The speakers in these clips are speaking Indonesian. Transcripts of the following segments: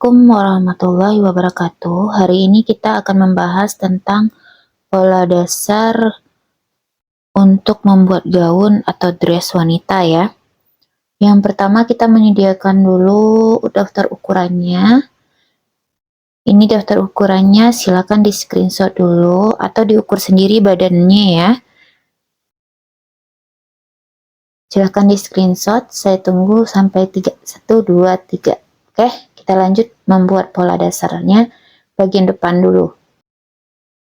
Assalamualaikum warahmatullahi wabarakatuh. Hari ini kita akan membahas tentang pola dasar untuk membuat gaun atau dress wanita ya. Yang pertama kita menyediakan dulu daftar ukurannya. Ini daftar ukurannya, silakan di screenshot dulu atau diukur sendiri badannya ya. Silakan di screenshot, saya tunggu sampai 3, 1, 2, 3. Oke, kita lanjut membuat pola dasarnya bagian depan dulu.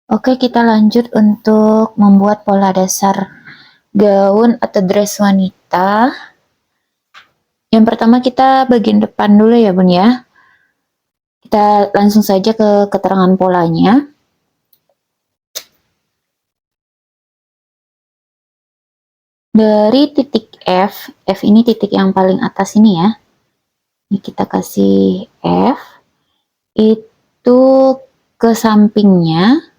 Oke, kita lanjut untuk membuat pola dasar gaun atau dress wanita. Yang pertama kita bagian depan dulu ya Bun ya. Kita langsung saja ke keterangan polanya. Dari titik F ini titik yang paling atas ini ya. Ini kita kasih F, itu ke sampingnya,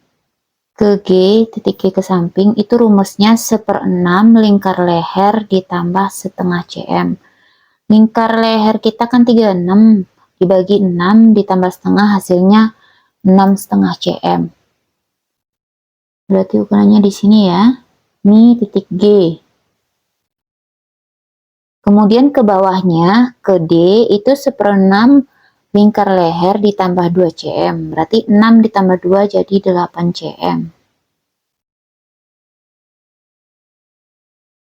ke G, titik G ke samping, itu rumusnya 1/6 lingkar leher ditambah setengah cm. Lingkar leher kita kan 36, dibagi 6 ditambah setengah hasilnya 6,5 cm. Berarti ukurannya di sini ya. Ini titik G. Kemudian ke bawahnya, ke D, itu 1/6 lingkar leher ditambah 2 cm. Berarti 6 ditambah 2 jadi 8 cm.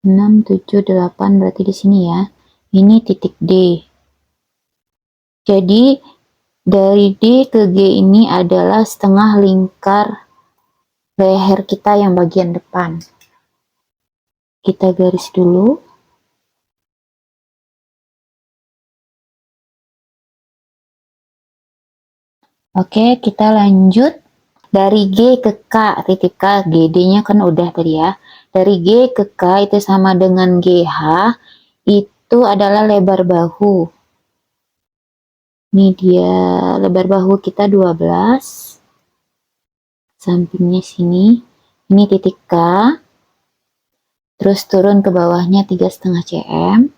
6, 7, 8 berarti di sini ya. Ini titik D. Jadi dari D ke G ini adalah setengah lingkar leher kita yang bagian depan. Kita garis dulu. Oke, kita lanjut dari G ke K, titik K, GD-nya kan udah tadi ya. Dari G ke K itu sama dengan GH, itu adalah lebar bahu. Ini dia lebar bahu kita 12. Sampingnya sini. Ini titik K. Terus turun ke bawahnya 3,5 cm.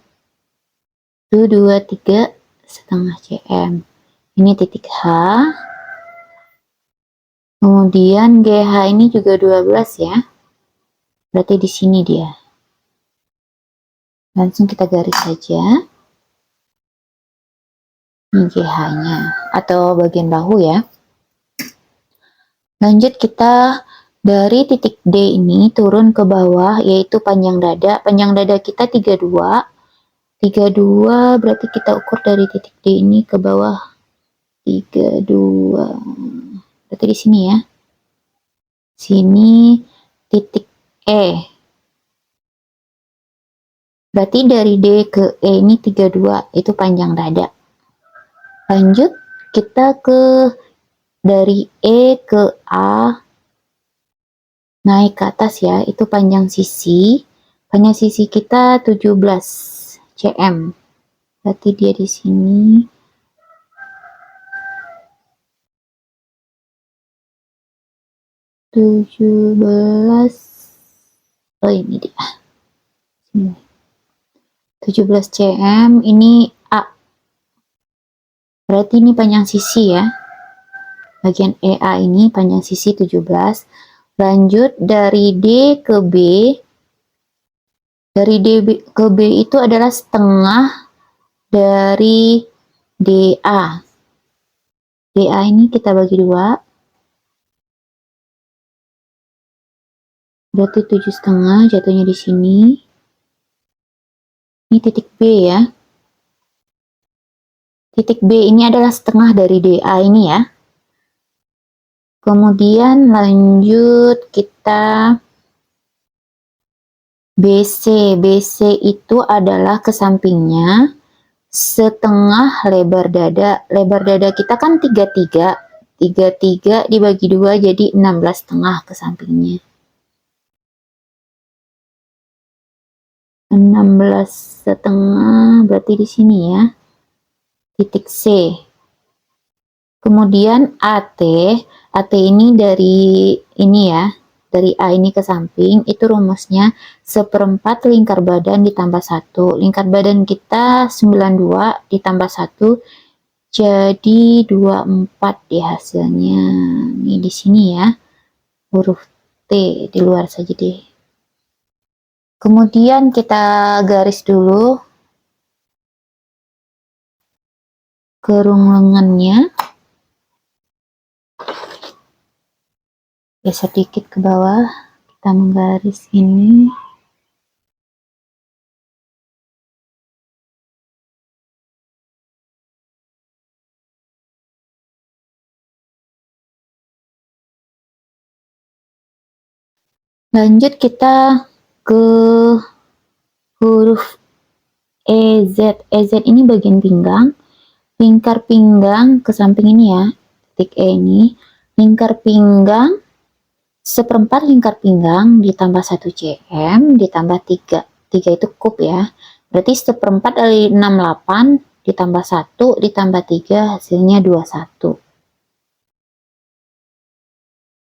Itu 2, 3,5 cm. Ini titik H. Kemudian GH ini juga 12 ya. Berarti di sini dia. Langsung kita garis saja. Ini GH-nya atau bagian bahu ya. Lanjut kita dari titik D ini turun ke bawah yaitu panjang dada. Panjang dada kita 32. 32 berarti kita ukur dari titik D ini ke bawah 32. Berarti di sini ya. Sini titik E. Berarti dari D ke E ini 32, itu panjang dada. Lanjut kita ke dari E ke A naik ke atas ya, itu panjang sisi. Panjang sisi kita 17 cm. Berarti dia di sini. Oh ini dia. Sini. 17 cm, ini A. Berarti ini panjang sisi ya. Bagian EA ini panjang sisi 17. Lanjut dari D ke B. Dari D ke B itu adalah setengah dari DA. DA ini kita bagi 2. Berarti 7,5 jatuhnya di sini. Ini titik B ya. Titik B ini adalah setengah dari DA ini ya. Kemudian lanjut kita BC. BC itu adalah ke sampingnya setengah lebar dada. Lebar dada kita kan 33. 33 dibagi 2 jadi 16,5 ke sampingnya. 16,5 berarti di sini ya. Titik C. Kemudian AT. AT ini dari ini ya. Dari A ini ke samping itu rumusnya 1/4 lingkar badan ditambah 1. Lingkar badan kita 92 ditambah 1 C jadi 24 di hasilnya. Ini di sini ya, huruf T di luar saja deh. Kemudian kita garis dulu kerung lengannya, geser sedikit ke bawah, kita menggaris ini. Lanjut kita ke huruf EZ. EZ ini bagian pinggang, lingkar pinggang ke samping ini ya, titik E ini, lingkar pinggang, seperempat lingkar pinggang ditambah 1 cm ditambah 3 itu kup ya, berarti seperempat dari 68 ditambah 1 ditambah 3 hasilnya 21.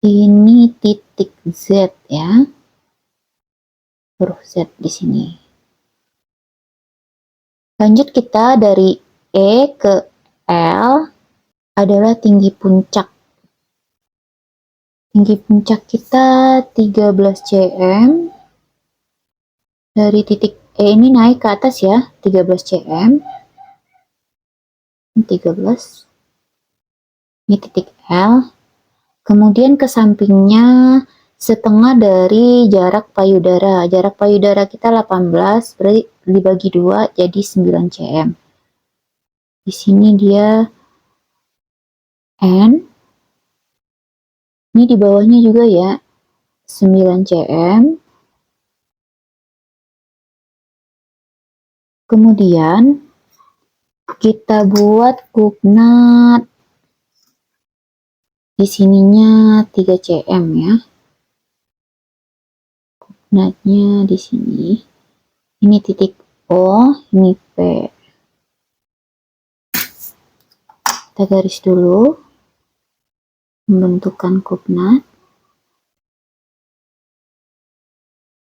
Ini titik Z ya, huruf Z di sini. Lanjut kita dari E ke L adalah tinggi puncak. Tinggi puncak kita 13 cm. Dari titik E ini naik ke atas ya, 13 cm. 13. Ini titik L. Kemudian ke sampingnya setengah dari jarak payudara. Jarak payudara kita 18, berarti dibagi 2 jadi 9 cm. Di sini dia N. Ini di bawahnya juga ya, 9 cm. Kemudian kita buat kupnat. Di sininya 3 cm ya. Kupnatnya di sini. Ini titik O, ini P. Kita garis dulu membentukkan kupnat.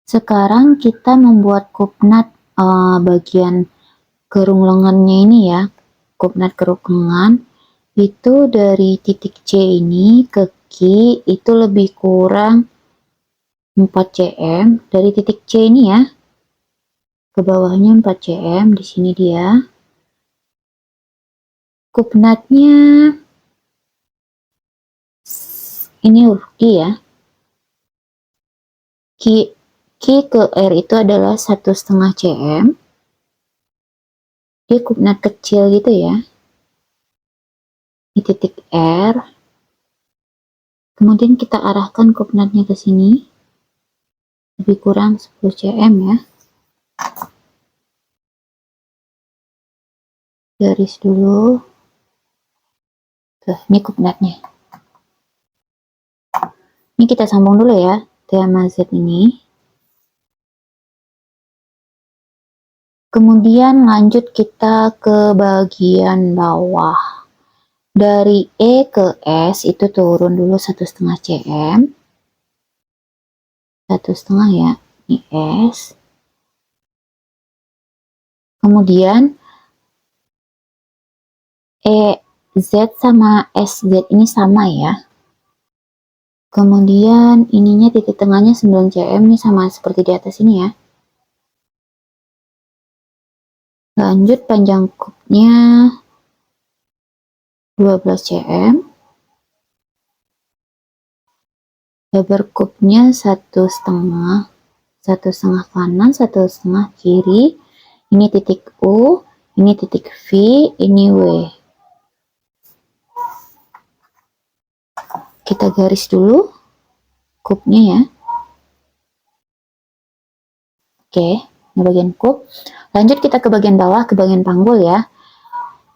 Sekarang kita membuat kupnat bagian kerung lengannya ini ya, kupnat kerung lengan itu dari titik C ini ke Q itu lebih kurang 4 cm. Dari titik C ini ya ke bawahnya 4 cm. Di sini dia kupnatnya, ini huruf Q ya, Q ke R itu adalah 1,5 cm. Dia kupnat kecil gitu ya. Di titik R, kemudian kita arahkan kupnatnya ke sini, lebih kurang 10 cm ya. Garis dulu. Tuh, ini kupnatnya. Ini kita sambung dulu ya, T sama Z ini. Kemudian lanjut kita ke bagian bawah. Dari E ke S itu turun dulu 1,5 cm. 1,5 ya, ini S. Kemudian EZ sama SZ ini sama ya. Kemudian ininya titik tengahnya 9 cm, ini sama seperti di atas ini ya. Lanjut panjang kupnya 12 cm. Lebar kupnya 1,5, 1,5 kanan, 1,5 kiri. Ini titik U, ini titik V, ini W. Kita garis dulu kupnya ya. Oke, ini bagian kup. Lanjut kita ke bagian bawah, ke bagian panggul ya.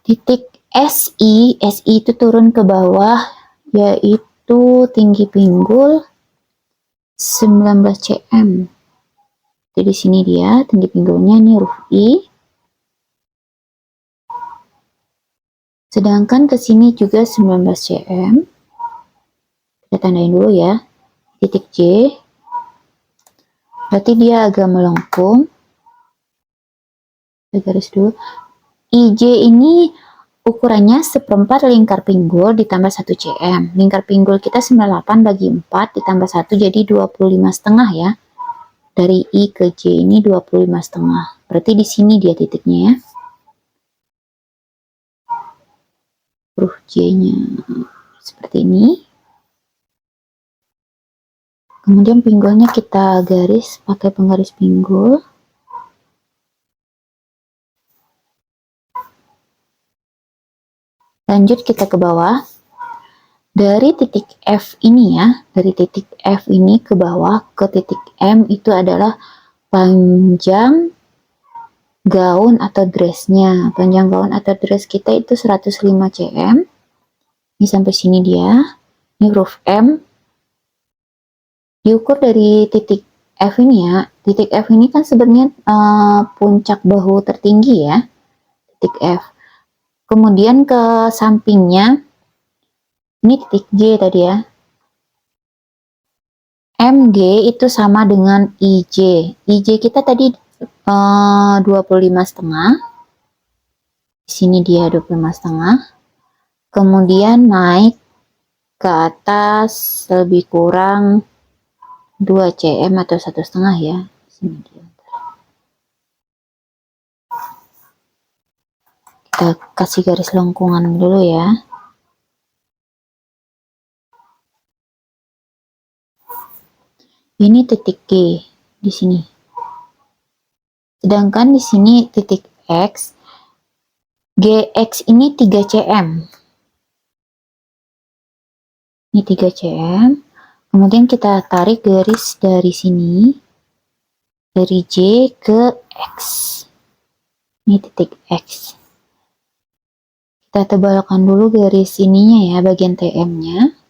Titik SI itu turun ke bawah, yaitu tinggi pinggul 19 cm. Jadi di sini dia tinggi pinggulnya, ini huruf I. Sedangkan ke sini juga 19 cm. Kita tandain dulu ya. Titik J. Berarti dia agak melengkung. Kita garis dulu. IJ ini Ukurannya seperempat lingkar pinggul ditambah 1 cm. Lingkar pinggul kita 98 bagi 4 ditambah 1 jadi 25,5 ya. Dari I ke J ini 25,5. Berarti di sini dia titiknya ya. Huruf J-nya seperti ini. Kemudian pinggulnya kita garis pakai penggaris pinggul. Lanjut kita ke bawah. Dari titik F ini ya, dari titik F ini ke bawah ke titik M itu adalah panjang gaun atau dressnya. Panjang gaun atau dress kita itu 105 cm. Ini sampai sini dia. Ini huruf M. Diukur dari titik F ini ya. Titik F ini kan sebenarnya puncak bahu tertinggi ya. Titik F. Kemudian ke sampingnya ini titik J tadi ya. MG itu sama dengan IJ. IJ kita tadi 25,5. Di sini dia 25,5. Kemudian naik ke atas lebih kurang 2 cm atau 1,5 ya. Sini dia. Kita kasih garis lengkungan dulu ya. Ini titik G di sini. Sedangkan di sini titik X, GX ini 3 cm. Ini 3 cm. Kemudian kita tarik garis dari sini, dari J ke X. Ini titik X. Kita tebalkan dulu garis ininya ya, bagian TM-nya.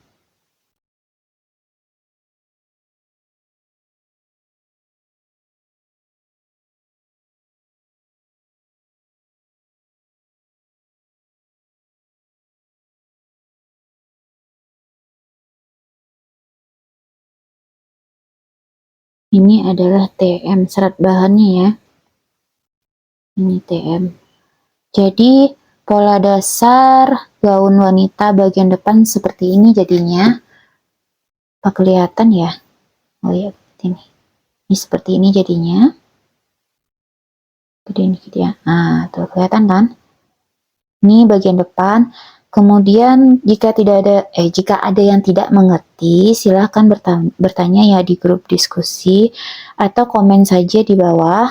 Ini adalah TM serat bahannya ya. Ini TM. Jadi pola dasar gaun wanita bagian depan seperti ini jadinya. Apa kelihatan ya? Oh ya, ini. Ini seperti ini jadinya. Gede ini gitu ya. Nah, tuh kelihatan kan? Ini bagian depan. Kemudian jika ada yang tidak mengerti, silahkan bertanya ya di grup diskusi atau komen saja di bawah.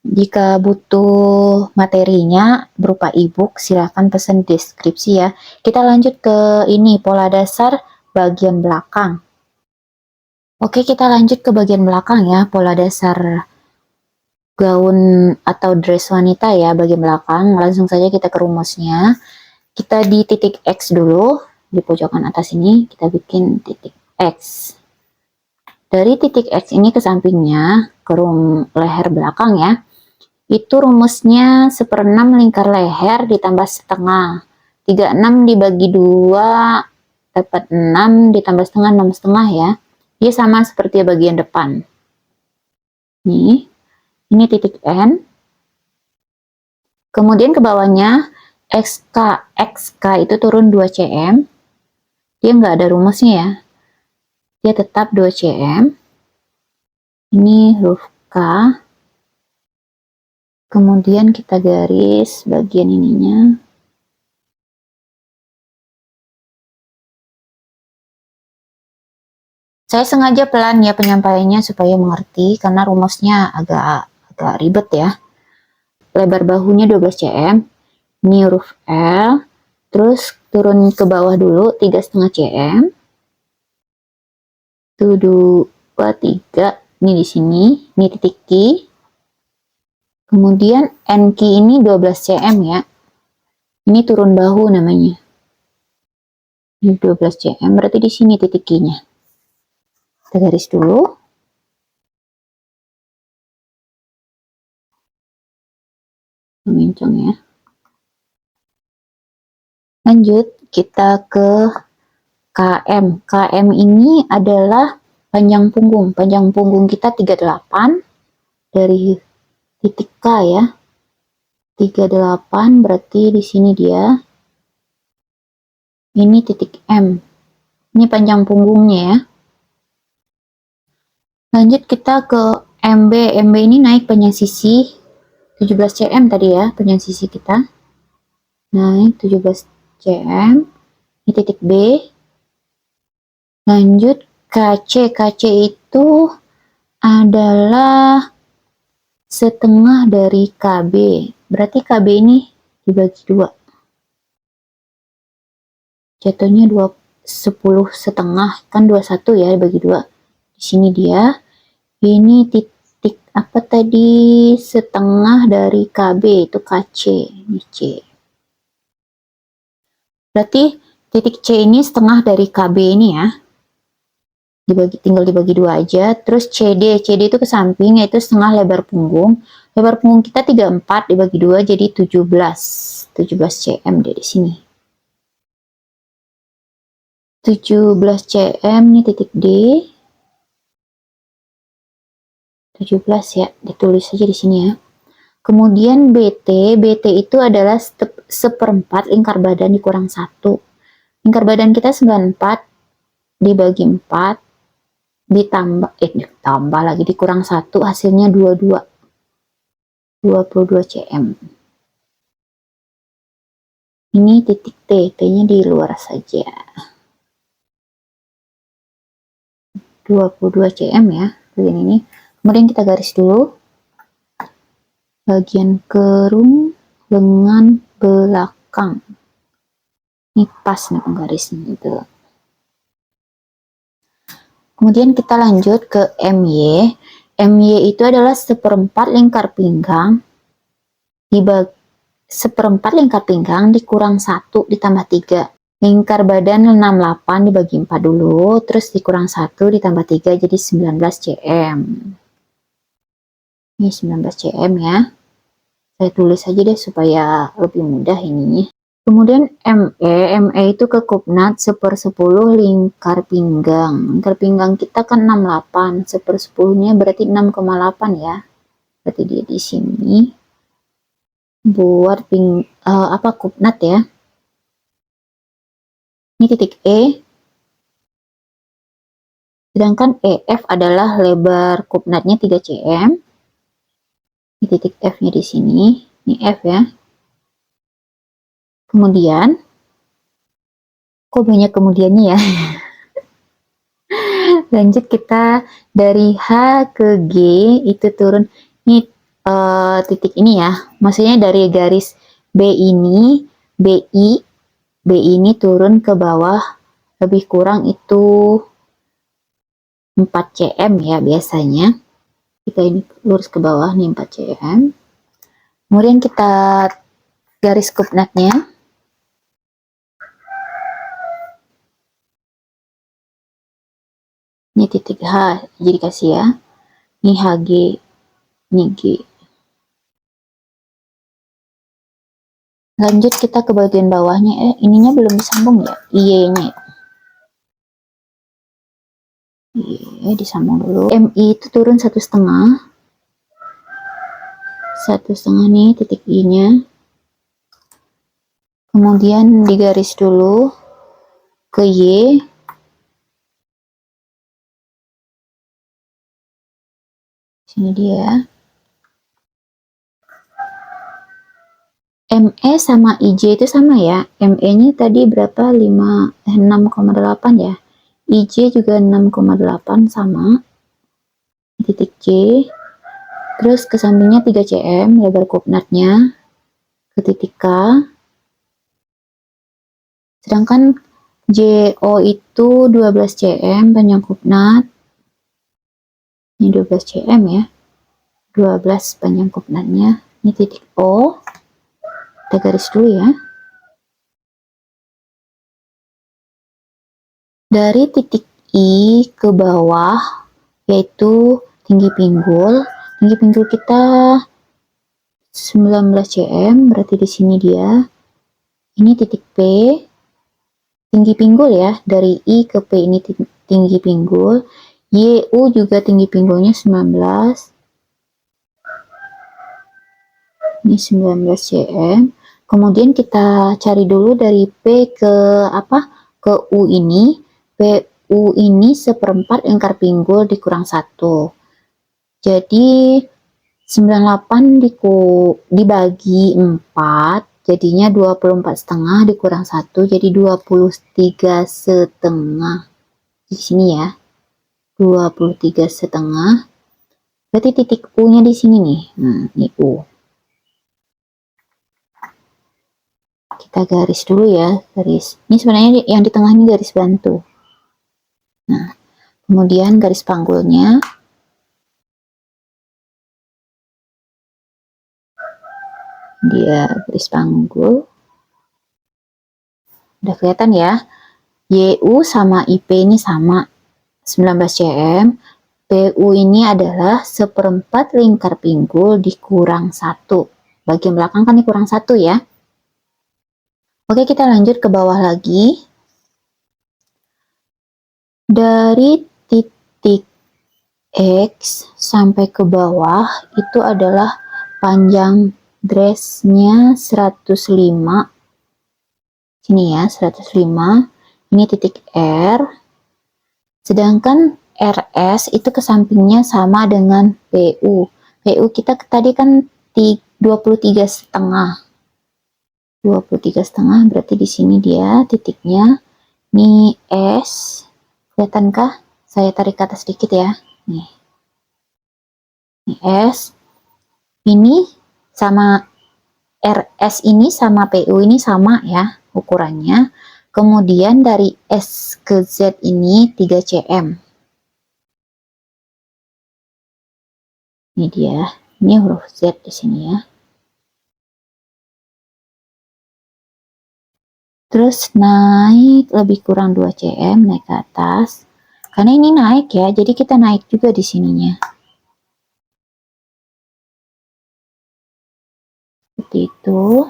Jika butuh materinya berupa ebook, silahkan pesan deskripsi ya. Kita lanjut ke ini, pola dasar bagian belakang. Oke, kita lanjut ke bagian belakang ya, pola dasar gaun atau dress wanita ya, bagian belakang. Langsung saja kita ke rumusnya. Kita di titik X dulu, di pojokan atas ini kita bikin titik X. Dari titik X ini ke sampingnya, ke leher belakang ya, itu rumusnya 1/6 lingkar leher ditambah setengah. 36 dibagi 2 dapat 6 ditambah setengah 6,5 ya. Dia sama seperti bagian depan. Ini titik N. Kemudian ke bawahnya XK itu turun 2 cm. Dia nggak ada rumusnya ya. Dia tetap 2 cm. Ini huruf K. Kemudian kita garis bagian ininya. Saya sengaja pelan ya penyampaiannya supaya mengerti karena rumusnya agak ribet ya. Lebar bahunya 12 cm. Ini huruf L. Terus turun ke bawah dulu 3,5 cm. 1, 2, 3. Ini di sini. Ini titik Q. Kemudian NQ ini 12 cm ya. Ini turun bahu namanya. Ini 12 cm. Berarti di sini titik Q-nya. Kita garis dulu. Mengencang ya. Lanjut kita ke KM. KM ini adalah panjang punggung. Panjang punggung kita 38 dari titik K ya. 38 berarti di sini dia Ini titik M. Ini panjang punggungnya ya. Lanjut kita ke MB. MB ini naik panjang sisi 17 cm tadi ya, panjang sisi kita. Naik 17 cm. Ini titik B. Lanjut KC. KC itu adalah setengah dari KB. Berarti KB ini dibagi 2. Jatuhnya 10 setengah, kan 21 ya dibagi 2. Di sini dia. Ini titik apa tadi? Setengah dari KB, itu KC. Ini C. Berarti titik C ini setengah dari KB ini ya. Tinggal dibagi 2 aja. Terus CD. CD itu ke samping, yaitu setengah lebar punggung. Lebar punggung kita 34 dibagi 2 jadi 17 cm deh di sini. 17 cm ini titik D. 17 ya, ditulis saja di sini ya. Kemudian BT. BT itu adalah seperempat lingkar badan dikurang 1. Lingkar badan kita 94 dibagi 4 ditambah lagi dikurang 1, hasilnya 22 cm. Ini titik T. T-nya di luar saja. 22 cm ya, bagian ini. Kemudian kita garis dulu bagian kerung lengan belakang. Ini pas nih penggarisnya gitu. Kemudian kita lanjut ke MY. MY itu adalah seperempat lingkar pinggang seperempat lingkar pinggang dikurang 1 ditambah 3. Lingkar badan 68 dibagi 4 dulu, terus dikurang 1 ditambah 3 jadi 19 cm. Ini 19 cm ya. Saya tulis aja deh supaya lebih mudah ininya. Kemudian ME itu kekupnat 1/10 lingkar pinggang. Lingkar pinggang kita kan 68, 1/10-nya berarti 6,8 ya. Berarti dia di sini buat kupnat ya. Ini titik E. Sedangkan EF adalah lebar kupnatnya 3 cm. Ini titik F-nya di sini. Ini F ya. Kemudian, kok banyak kemudiannya ya? Lanjut kita dari H ke G itu turun. Ini titik ini ya. Maksudnya dari garis B ini, B ini turun ke bawah lebih kurang itu 4 cm ya biasanya. Kita ini lurus ke bawah nih 4 cm. Kemudian kita garis kupnatnya. Ini titik H, jadi kasih ya. Ini HG, ini G. Lanjut kita ke bagian bawahnya. Ininya belum disambung ya, Y-nya. Y disambung dulu. MI itu turun 1,5. 1,5 nih titik I-nya. Kemudian digaris dulu ke Y. Sini dia. ME sama IJ itu sama ya. ME-nya tadi berapa? 6,8 ya. IJ juga 6,8 sama. Titik C. Terus ke sampingnya 3 cm lebar kupnatnya. Ke titik K. Sedangkan JO itu 12 cm panjang kupnat. Ini 12 cm ya. 12 panjang kupnatnya. Ini titik O. Kita garis dulu ya. Dari titik I ke bawah yaitu tinggi pinggul. Tinggi pinggul kita 19 cm, berarti di sini dia. Ini titik P. Tinggi pinggul ya, dari I ke P ini tinggi pinggul. YU juga tinggi pinggulnya 19. Ini 19 cm. Kemudian kita cari dulu dari P ke ke U ini. PU ini seperempat lingkar pinggul dikurang 1. Jadi 98 dibagi 4, jadinya 24,5 dikurang 1, jadi 23,5. Di sini ya, 23,5. Berarti titik U-nya di sini nih. Ini U. Kita garis dulu ya, garis. Ini sebenarnya yang di tengah ini garis bantu. Nah, kemudian garis panggulnya. Dia garis panggul. Udah kelihatan ya. YU sama IP ini sama 19 cm. PU ini adalah seperempat lingkar pinggul dikurang 1. Bagian belakang kan dikurang 1 ya. Oke, kita lanjut ke bawah lagi. Dari titik X sampai ke bawah itu adalah panjang dressnya 105. Sini ya, 105. Ini titik R. Sedangkan RS itu ke sampingnya sama dengan PU. PU kita tadi kan 23,5. 23,5 berarti di sini dia titiknya. Ini S. Kelihatankah? Saya tarik ke atas sedikit ya. Nih. Ini S. Ini sama RS ini sama PU ini sama ya ukurannya. Kemudian dari S ke Z ini 3 cm. Ini dia. Ini huruf Z di sini ya. Terus naik lebih kurang 2 cm, naik ke atas. Karena ini naik ya, jadi kita naik juga di sininya. Seperti itu.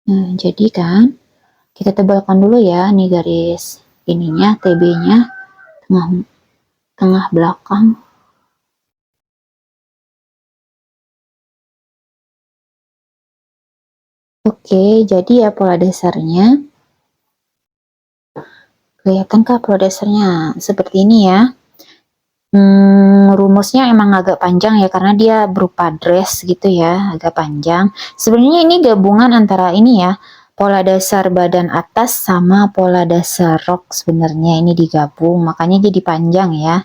Nah, jadi kan kita tebalkan dulu ya, nih garis ininya, TB-nya, tengah belakang. Oke, jadi ya pola dasarnya. Kelihatankah pola dasarnya? Seperti ini ya. Rumusnya emang agak panjang ya, karena dia berupa dress gitu ya, agak panjang. Sebenarnya ini gabungan antara ini ya, pola dasar badan atas sama pola dasar rok, sebenarnya ini digabung, makanya jadi panjang ya.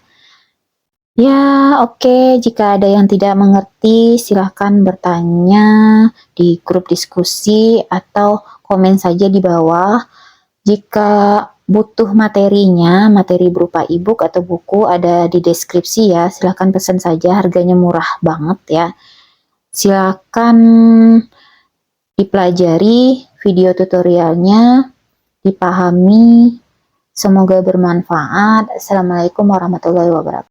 Ya, oke. Jika ada yang tidak mengerti, silahkan bertanya di grup diskusi atau komen saja di bawah. Jika butuh materinya, materi berupa ebook atau buku ada di deskripsi ya. Silahkan pesan saja, harganya murah banget ya. Silahkan dipelajari video tutorialnya, dipahami. Semoga bermanfaat. Assalamualaikum warahmatullahi wabarakatuh.